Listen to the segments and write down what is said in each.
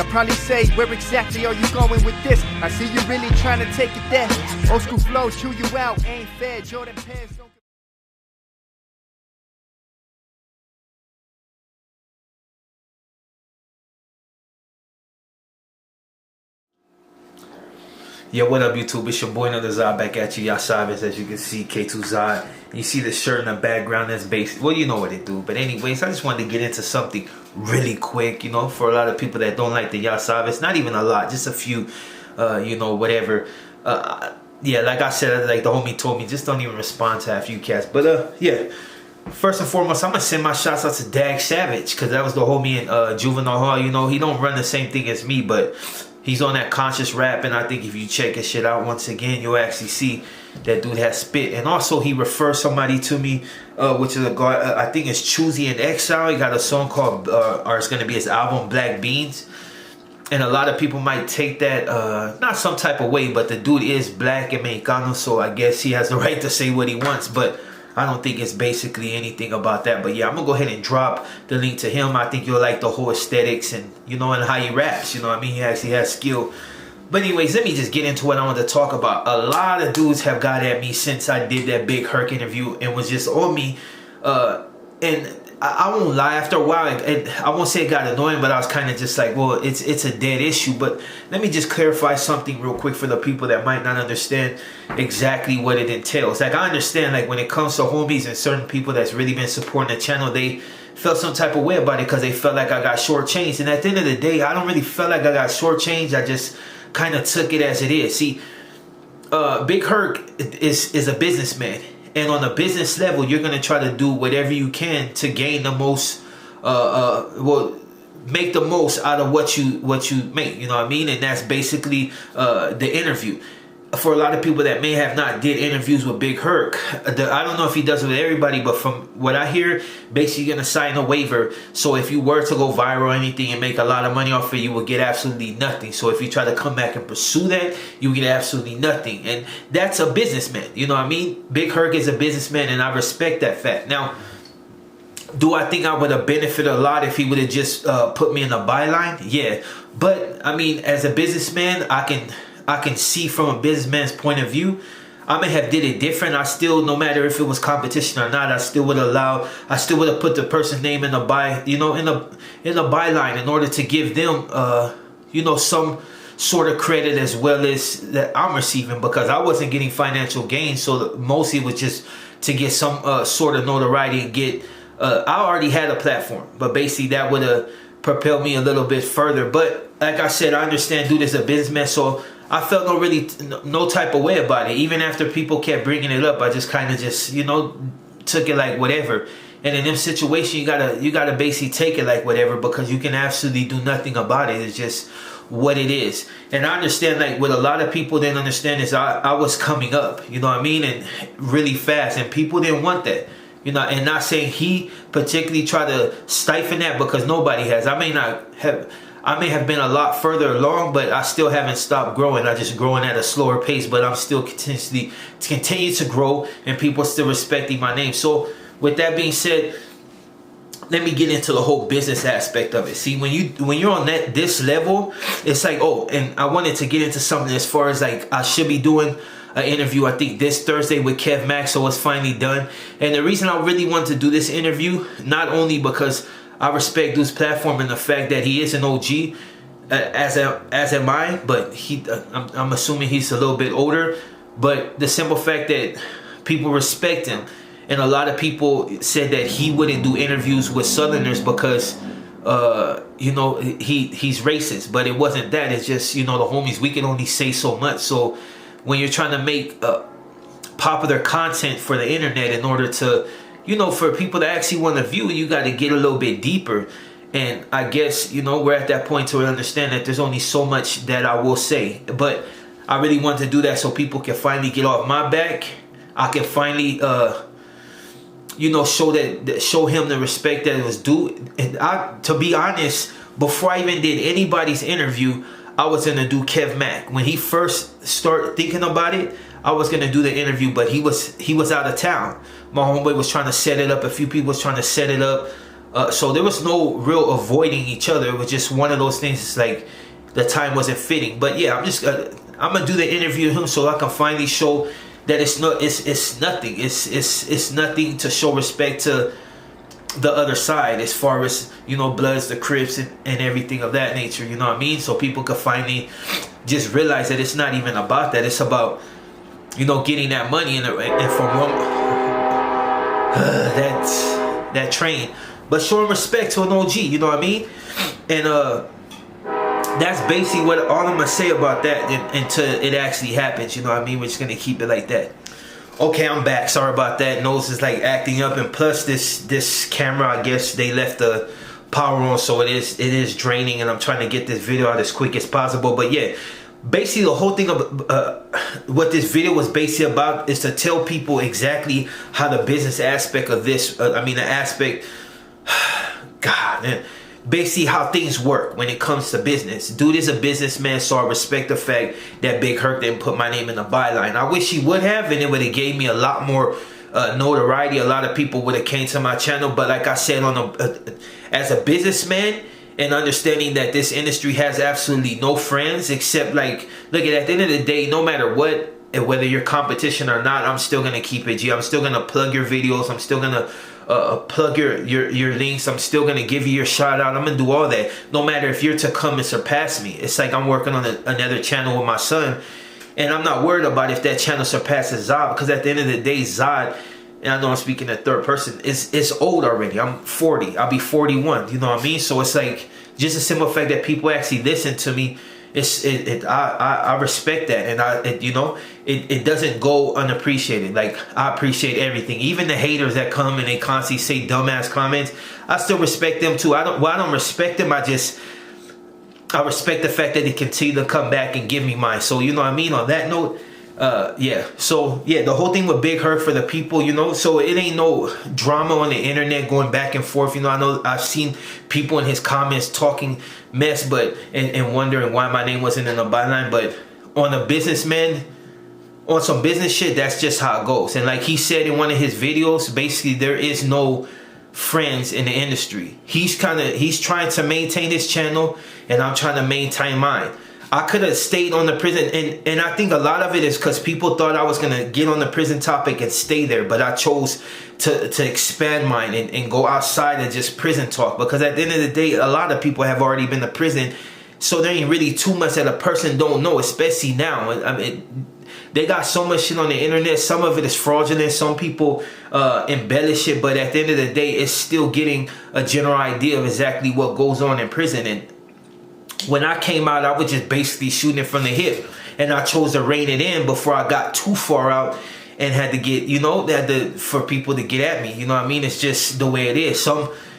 Y'all probably say, where exactly are you going with this? I see you really trying to take it there. Old school flows chew you out, ain't fair. Jordan pants don't... Yo, what up, YouTube? It's your boy, another Zaud, back at you. Y'all Savage, as you can see, K2 Zaud. You see the shirt in the background, that's based. Well, you know what it do. But anyways, I just wanted to get into something really quick, you know, for a lot of people that don't like the Y'all Savage. Not even a lot, just a few, you know, whatever. Yeah, like I said, like the homie told me, just don't even respond to a few cats. But, yeah. First and foremost, I'm going to send my shouts out to Dag Savage, because that was the homie in Juvenile Hall. You know, he don't run the same thing as me, but he's on that conscious rap, and I think if you check his shit out once again, you'll actually see that dude has spit. And also, he referred somebody to me, which is a guy, I think it's Choosey&Exile. He got a song called, or it's going to be his album, Black Beans. And a lot of people might take that, not some type of way, but the dude is black and Mexicano, so I guess he has the right to say what he wants, but I don't think it's basically anything about that. But yeah, I'm gonna go ahead and drop the link to him. I think you'll like the whole aesthetics and, you know, and how he raps, you know what I mean? He actually has skill. But anyways, let me just get into what I want to talk about. A lot of dudes have got at me since I did that big Herc interview and was just on me. And I won't lie, after a while, I won't say it got annoying, but I was kind of just like, well, it's a dead issue. But let me just clarify something real quick for the people that might not understand exactly what it entails. Like, I understand, like, when it comes to homies and certain people that's really been supporting the channel, they felt some type of way about it because they felt like I got shortchanged. And at the end of the day, I don't really feel like I got shortchanged. I just kind of took it as it is. See, Big Herc is a businessman. And on a business level, you're going to try to do whatever you can to gain the most, well, make the most out of what you make, you know what I mean? And that's basically the interview. For a lot of people that may have not did interviews with Big Herc, I don't know if he does it with everybody, but from what I hear, basically you're going to sign a waiver. So if you were to go viral or anything and make a lot of money off it, you will get absolutely nothing. So if you try to come back and pursue that, you get absolutely nothing. And that's a businessman, you know what I mean? Big Herc is a businessman, and I respect that fact. Now, do I think I would have benefited a lot if he would have just put me in the byline? Yeah. But, I mean, as a businessman, I can see from a businessman's point of view. I may have did it different. I still, no matter if it was competition or not, I still would have put the person's name in the byline in order to give them, you know, some sort of credit as well as that I'm receiving, because I wasn't getting financial gain. So mostly it was just to get some sort of notoriety and get. I already had a platform, but basically that would have propelled me a little bit further. But like I said, I understand dude is a businessman, so I felt no type of way about it. Even after people kept bringing it up, I just kind of just, you know, took it like whatever. And in them situations, you gotta basically take it like whatever, because you can absolutely do nothing about it. It's just what it is. And I understand, like, what a lot of people didn't understand is I was coming up, you know what I mean, and really fast, and people didn't want that. You know, and not saying he particularly tried to stifle that, because nobody has. I may have been a lot further along, but I still haven't stopped growing. I'm just growing at a slower pace, but I'm still continue to grow, and people are still respecting my name. So with that being said, let me get into the whole business aspect of it. See, when you're on this level, it's like, oh, and I wanted to get into something as far as, like, I should be doing an interview, I think this Thursday, with KEV MAC, so it's finally done. And the reason I really wanted to do this interview, not only because I respect dude's platform and the fact that he is an OG, as am I, but I'm assuming he's a little bit older, but the simple fact that people respect him, and a lot of people said that he wouldn't do interviews with Southerners because you know, he's racist. But it wasn't that. It's just, you know, the homies, we can only say so much. So when you're trying to make popular content for the internet in order to, you know, for people to actually want to view it, you got to get a little bit deeper. And I guess, you know, we're at that point to understand that there's only so much that I will say. But I really want to do that so people can finally get off my back. I can finally, you know, show him the respect that it was due. And to be honest, before I even did anybody's interview, I was gonna do KEV MAC. When he first started thinking about it, I was gonna do the interview, but he was out of town. My homeboy was trying to set it up. A few people was trying to set it up. So there was no real avoiding each other. It was just one of those things. It's like the time wasn't fitting. But yeah, I'm gonna do the interview with him so I can finally show that it's nothing. It's nothing to show respect to the other side, as far as, you know, Bloods, the Crips, and everything of that nature. You know what I mean? So people could finally just realize that it's not even about that. It's about, you know, getting that money and from that train. But showing respect to an OG, you know what I mean? And that's basically what all I'm gonna say about that until it actually happens. You know what I mean? We're just gonna keep it like that. Okay, I'm back. Sorry about that. Nose is like acting up, and plus this camera, I guess they left the power on, so it is draining, and I'm trying to get this video out as quick as possible. But yeah, basically the whole thing of what this video was basically about is to tell people exactly how the business aspect of this, the aspect, God, man, basically how things work when it comes to business. Dude is a businessman, so I respect the fact that Big Herc didn't put my name in the byline. I wish he would have, and it would have gave me a lot more notoriety. A lot of people would have came to my channel. But like I said, as a businessman, and understanding that this industry has absolutely no friends except, like, look, at the end of the day, no matter what, and whether you're competition or not, I'm still gonna keep it G. I'm still gonna plug your videos. I'm still gonna plug your links. I'm still gonna give you your shout out. I'm gonna do all that, no matter if you're to come and surpass me. It's like I'm working on another channel with my son, and I'm not worried about if that channel surpasses Zaud, because at the end of the day, Zaud, and I know I'm speaking in third person, it's old already. I'm 40. I'll be 41. You know what I mean? So it's like just a simple fact that people actually listen to me. I respect that, and it doesn't go unappreciated. Like, I appreciate everything, even the haters that come and they constantly say dumbass comments. I still respect them too. I don't respect them. I respect the fact that they continue to come back and give me mine. So you know what I mean. On that note, yeah. So yeah, the whole thing with Big Herc for the people, you know. So it ain't no drama on the internet going back and forth. You know, I know I've seen people in his comments talking mess, but and wondering why my name wasn't in the byline. But on a businessman, on some business shit, that's just how it goes. And like he said in one of his videos, basically there is no friends in the industry. He's trying to maintain his channel, and I'm trying to maintain mine. I could have stayed on the prison, and I think a lot of it is because people thought I was gonna get on the prison topic and stay there, but I chose to expand mine and go outside and just prison talk, because at the end of the day, a lot of people have already been to prison, so there ain't really too much that a person don't know, especially now. I mean, they got so much shit on the internet. Some of it is fraudulent. Some people embellish it, but at the end of the day, it's still getting a general idea of exactly what goes on in prison. And when I came out, I was just basically shooting it from the hip, and I chose to rein it in before I got too far out and had to get, you know, for people to get at me. You know what I mean? It's just the way it is.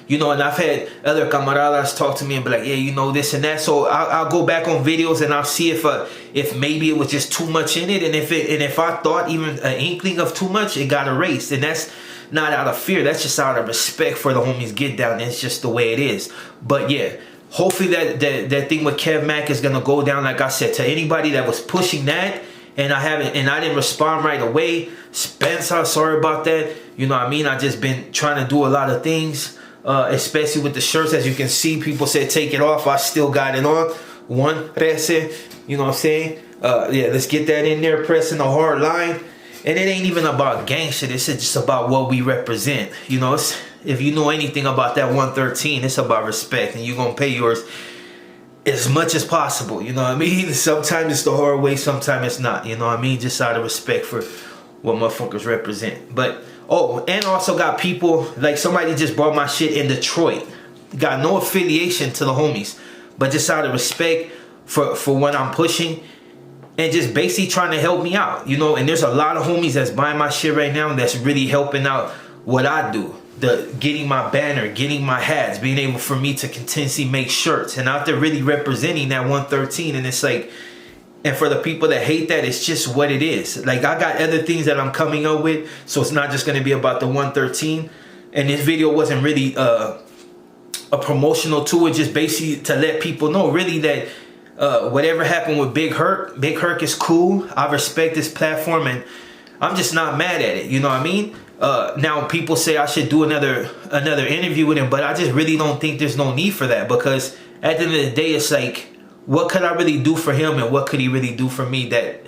You know, and I've had other camaradas talk to me and be like, yeah, you know, this and that. So I'll go back on videos and I'll see if maybe it was just too much in it, and if I thought even an inkling of too much, it got erased. And that's not out of fear. That's just out of respect for the homies Get Down. It's just the way it is. But yeah. Hopefully that thing with Kev Mac is gonna go down. Like I said, to anybody that was pushing that, and I didn't respond right away. Spencer, sorry about that. You know what I mean? I just been trying to do a lot of things, especially with the shirts. As you can see, people said take it off. I still got it on. Trece, you know what I'm saying? Yeah, let's get that in there, pressing a hard line. And it ain't even about gang shit. It's just about what we represent. You know, if you know anything about that 113, it's about respect, and you're gonna pay yours as much as possible. You know what I mean? Sometimes it's the hard way, sometimes it's not. You know what I mean? Just out of respect for what motherfuckers represent. But and also got people like somebody just bought my shit in Detroit. Got no affiliation to the homies, but just out of respect for what I'm pushing. And just basically trying to help me out, you know. And there's a lot of homies that's buying my shit right now that's really helping out what I do. Getting my banner, getting my hats, being able for me to continuously make shirts, and out there really representing that 113. And it's like, and for the people that hate that, it's just what it is. Like, I got other things that I'm coming up with, so it's not just going to be about the 113. And this video wasn't really a promotional tool. It just basically to let people know really that whatever happened with Big Herc is cool. I respect this platform, and I'm just not mad at it. You know what I mean? Now people say I should do another interview with him, but I just really don't think there's no need for that, because at the end of the day, it's like, what could I really do for him, and what could he really do for me that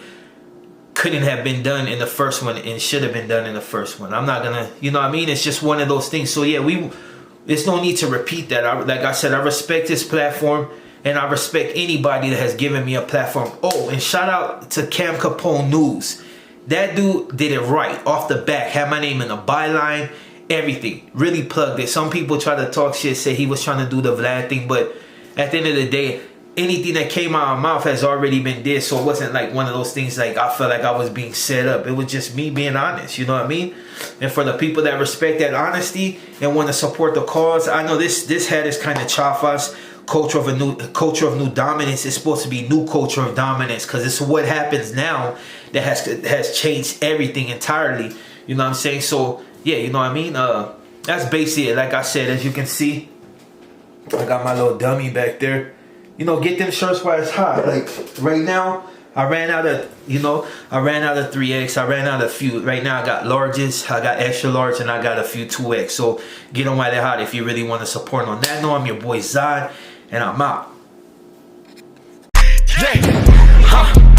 couldn't have been done in the first one and should have been done in the first one? I'm not gonna, you know what I mean? It's just one of those things. So yeah, there's no need to repeat that. Like I said, I respect his platform, and I respect anybody that has given me a platform. Oh, and shout out to Cam Capone News. That dude did it right off the back. Had my name in the byline, everything. Really plugged it. Some people try to talk shit, say he was trying to do the Vlad thing, but at the end of the day, anything that came out of my mouth has already been did. So it wasn't like one of those things like I felt like I was being set up. It was just me being honest, you know what I mean? And for the people that respect that honesty and want to support the cause, I know this hat is kind of Chouzey's culture of new dominance. Is supposed to be new culture of dominance, because it's what happens now that has changed everything entirely. You know what I'm saying? So yeah, you know what I mean? That's basically it. Like I said, as you can see, I got my little dummy back there. You know, get them shirts while it's hot. Like right now, I ran out of 3X. I ran out of a few. Right now I got larges, I got extra large, and I got a few 2X. So get them while they're hot if you really want to support. On that note, I'm your boy Zaud, and I'm out. Yeah.